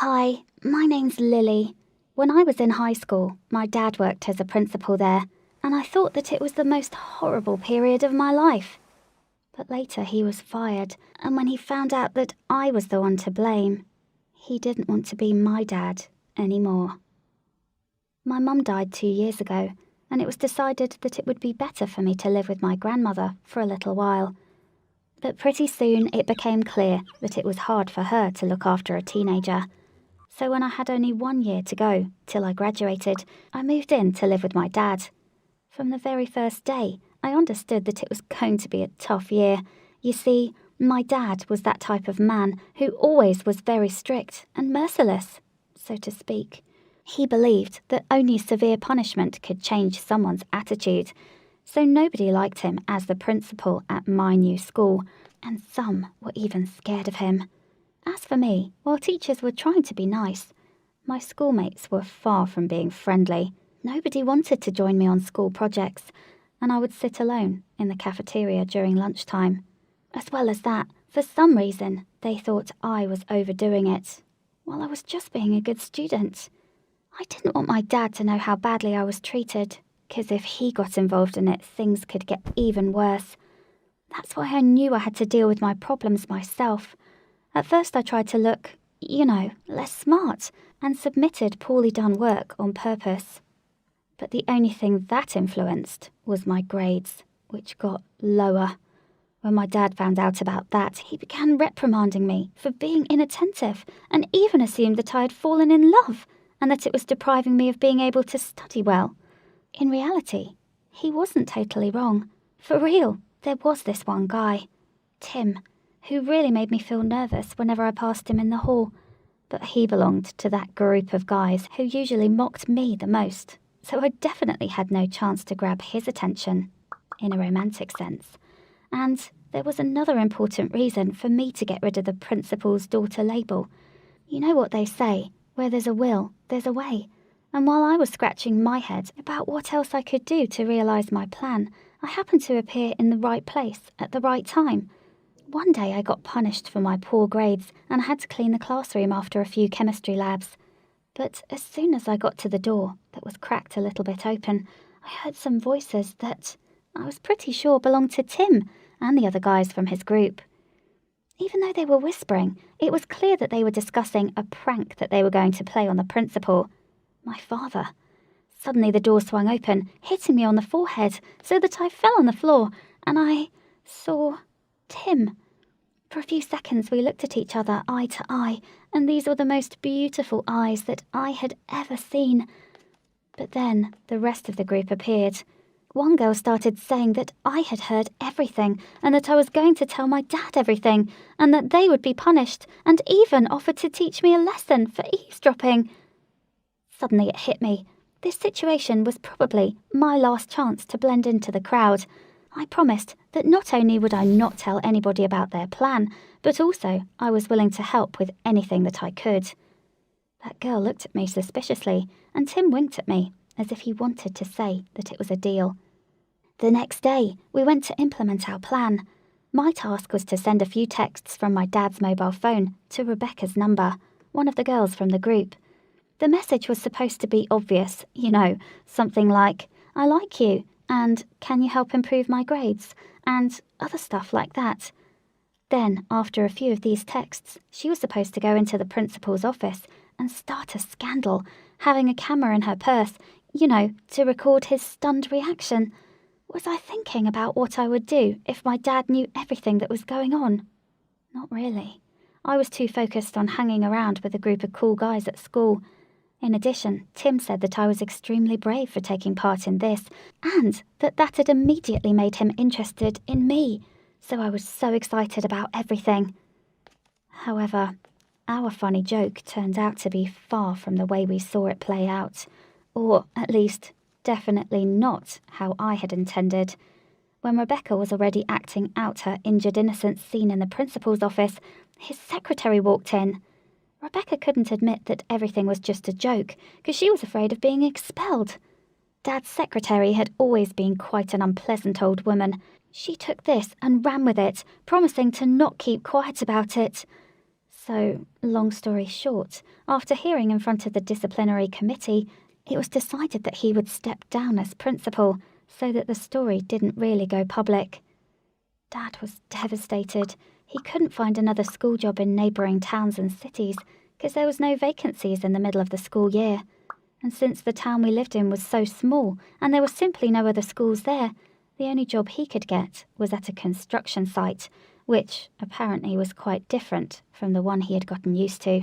Hi, my name's Lilly. When I was in high school, my dad worked as a principal there, and I thought that it was the most horrible period of my life. But later he was fired, and when he found out that I was the one to blame, he didn't want to be my dad anymore. My mum died 2 years ago, and it was decided that it would be better for me to live with my grandmother for a little while. But pretty soon it became clear that it was hard for her to look after a teenager. So when I had only 1 year to go till I graduated, I moved in to live with my dad. From the very first day, I understood that it was going to be a tough year. You see, my dad was that type of man who always was very strict and merciless, so to speak. He believed that only severe punishment could change someone's attitude, so nobody liked him as the principal at my new school, and some were even scared of him. As for me, while teachers were trying to be nice, my schoolmates were far from being friendly. Nobody wanted to join me on school projects, and I would sit alone in the cafeteria during lunchtime. As well as that, for some reason, they thought I was overdoing it, while I was just being a good student. I didn't want my dad to know how badly I was treated, because if he got involved in it, things could get even worse. That's why I knew I had to deal with my problems myself. At first I tried to look, less smart, and submitted poorly done work on purpose. But the only thing that influenced was my grades, which got lower. When my dad found out about that, he began reprimanding me for being inattentive and even assumed that I had fallen in love and that it was depriving me of being able to study well. In reality, he wasn't totally wrong. For real, there was this one guy, Tim, who really made me feel nervous whenever I passed him in the hall. But he belonged to that group of guys who usually mocked me the most, so I definitely had no chance to grab his attention, in a romantic sense. And there was another important reason for me to get rid of the principal's daughter label. You know what they say, where there's a will, there's a way. And while I was scratching my head about what else I could do to realise my plan, I happened to appear in the right place at the right time. One day I got punished for my poor grades and had to clean the classroom after a few chemistry labs. But as soon as I got to the door, that was cracked a little bit open, I heard some voices that I was pretty sure belonged to Tim and the other guys from his group. Even though they were whispering, it was clear that they were discussing a prank that they were going to play on the principal, my father. Suddenly the door swung open, hitting me on the forehead so that I fell on the floor, and I saw Tim. For a few seconds we looked at each other eye to eye, and these were the most beautiful eyes that I had ever seen. But then the rest of the group appeared. One girl started saying that I had heard everything, and that I was going to tell my dad everything, and that they would be punished, and even offered to teach me a lesson for eavesdropping. Suddenly it hit me. This situation was probably my last chance to blend into the crowd. I promised that not only would I not tell anybody about their plan, but also I was willing to help with anything that I could. That girl looked at me suspiciously, and Tim winked at me, as if he wanted to say that it was a deal. The next day, we went to implement our plan. My task was to send a few texts from my dad's mobile phone to Rebecca's number, one of the girls from the group. The message was supposed to be obvious, something like, "I like you," and "Can you help improve my grades?" and other stuff like that. Then, after a few of these texts, she was supposed to go into the principal's office and start a scandal, having a camera in her purse, to record his stunned reaction. Was I thinking about what I would do if my dad knew everything that was going on? Not really. I was too focused on hanging around with a group of cool guys at school. In addition, Tim said that I was extremely brave for taking part in this, and that had immediately made him interested in me, so I was so excited about everything. However, our funny joke turned out to be far from the way we saw it play out, or at least, definitely not how I had intended. When Rebecca was already acting out her injured innocence scene in the principal's office, his secretary walked in. Rebecca couldn't admit that everything was just a joke, because she was afraid of being expelled. Dad's secretary had always been quite an unpleasant old woman. She took this and ran with it, promising to not keep quiet about it. So, long story short, after hearing in front of the disciplinary committee, it was decided that he would step down as principal so that the story didn't really go public. Dad was devastated. He couldn't find another school job in neighbouring towns and cities because there was no vacancies in the middle of the school year. And since the town we lived in was so small and there were simply no other schools there, the only job he could get was at a construction site, which apparently was quite different from the one he had gotten used to.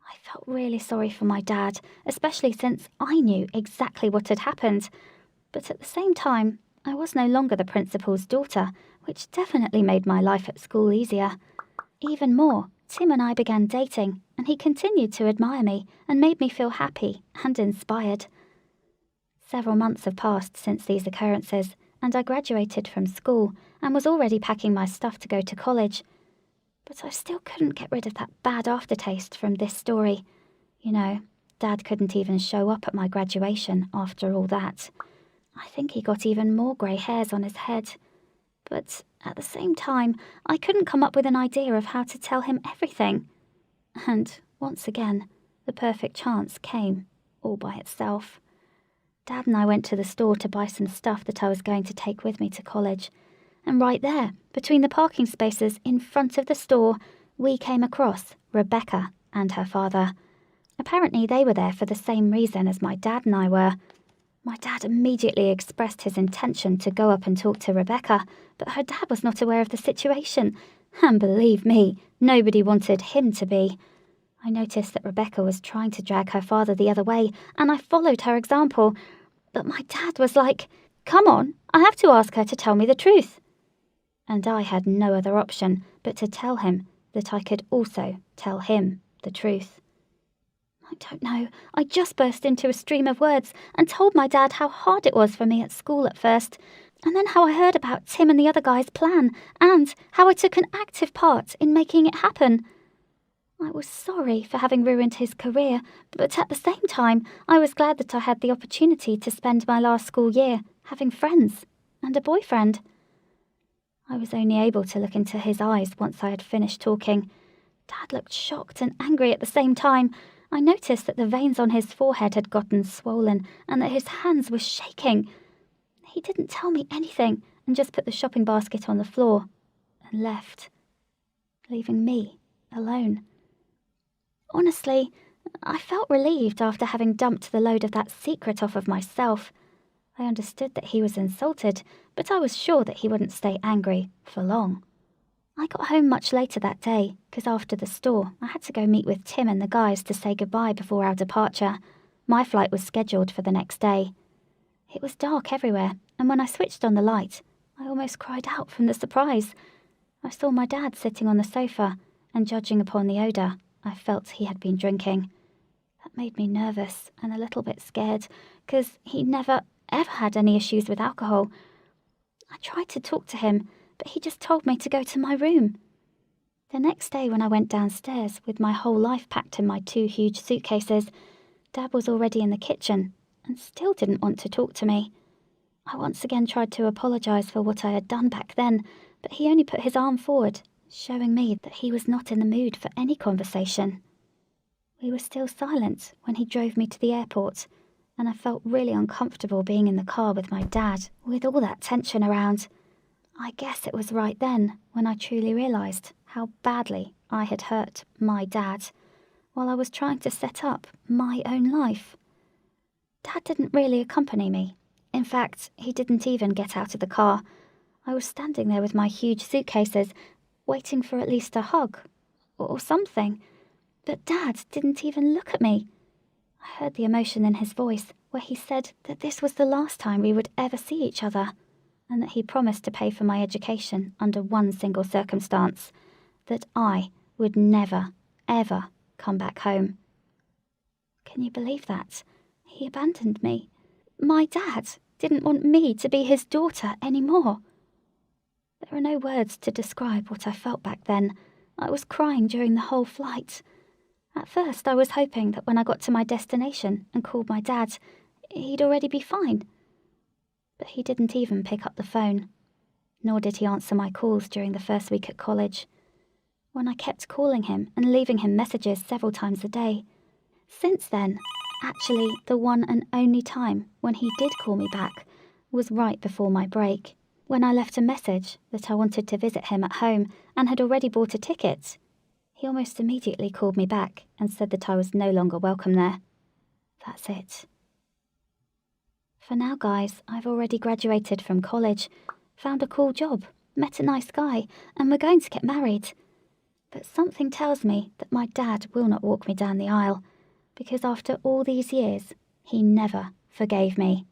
I felt really sorry for my dad, especially since I knew exactly what had happened. But at the same time, I was no longer the principal's daughter, which definitely made my life at school easier. Even more, Tim and I began dating, and he continued to admire me and made me feel happy and inspired. Several months have passed since these occurrences, and I graduated from school and was already packing my stuff to go to college. But I still couldn't get rid of that bad aftertaste from this story. You know, Dad couldn't even show up at my graduation after all that. I think he got even more grey hairs on his head. But at the same time, I couldn't come up with an idea of how to tell him everything. And once again, the perfect chance came, all by itself. Dad and I went to the store to buy some stuff that I was going to take with me to college. And right there, between the parking spaces in front of the store, we came across Rebecca and her father. Apparently they were there for the same reason as my dad and I were. My dad immediately expressed his intention to go up and talk to Rebecca, but her dad was not aware of the situation. And believe me, nobody wanted him to be. I noticed that Rebecca was trying to drag her father the other way, and I followed her example. But my dad was like, "Come on, I have to ask her to tell me the truth." And I had no other option but to tell him that I could also tell him the truth. I don't know, I just burst into a stream of words and told my dad how hard it was for me at school at first, and then how I heard about Tim and the other guy's plan, and how I took an active part in making it happen. I was sorry for having ruined his career, but at the same time, I was glad that I had the opportunity to spend my last school year having friends and a boyfriend. I was only able to look into his eyes once I had finished talking. Dad looked shocked and angry at the same time. I noticed that the veins on his forehead had gotten swollen and that his hands were shaking. He didn't tell me anything and just put the shopping basket on the floor and left, leaving me alone. Honestly, I felt relieved after having dumped the load of that secret off of myself. I understood that he was insulted, but I was sure that he wouldn't stay angry for long. I got home much later that day, because after the store, I had to go meet with Tim and the guys to say goodbye before our departure. My flight was scheduled for the next day. It was dark everywhere, and when I switched on the light, I almost cried out from the surprise. I saw my dad sitting on the sofa, and judging upon the odour, I felt he had been drinking. That made me nervous and a little bit scared, because he never, ever had any issues with alcohol. I tried to talk to him, but he just told me to go to my room. The next day when I went downstairs with my whole life packed in my 2 huge suitcases, Dad was already in the kitchen and still didn't want to talk to me. I once again tried to apologise for what I had done back then, but he only put his arm forward, showing me that he was not in the mood for any conversation. We were still silent when he drove me to the airport, and I felt really uncomfortable being in the car with my dad, with all that tension around. I guess it was right then when I truly realised how badly I had hurt my dad, while I was trying to set up my own life. Dad didn't really accompany me. In fact, he didn't even get out of the car. I was standing there with my huge suitcases, waiting for at least a hug, or something. But Dad didn't even look at me. I heard the emotion in his voice, where he said that this was the last time we would ever see each other, and that he promised to pay for my education under one single circumstance, that I would never, ever come back home. Can you believe that? He abandoned me. My dad didn't want me to be his daughter anymore. There are no words to describe what I felt back then. I was crying during the whole flight. At first I was hoping that when I got to my destination and called my dad, he'd already be fine. But he didn't even pick up the phone, nor did he answer my calls during the first week at college. when I kept calling him and leaving him messages several times a day. Since then, actually the one and only time when he did call me back was right before my break, when I left a message that I wanted to visit him at home and had already bought a ticket. He almost immediately called me back and said that I was no longer welcome there. That's it. For now, guys, I've already graduated from college, found a cool job, met a nice guy, and we're going to get married. But something tells me that my dad will not walk me down the aisle, because after all these years, he never forgave me.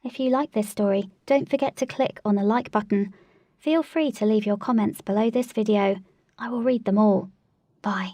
If you like this story, don't forget to click on the like button. Feel free to leave your comments below this video. I will read them all. Bye.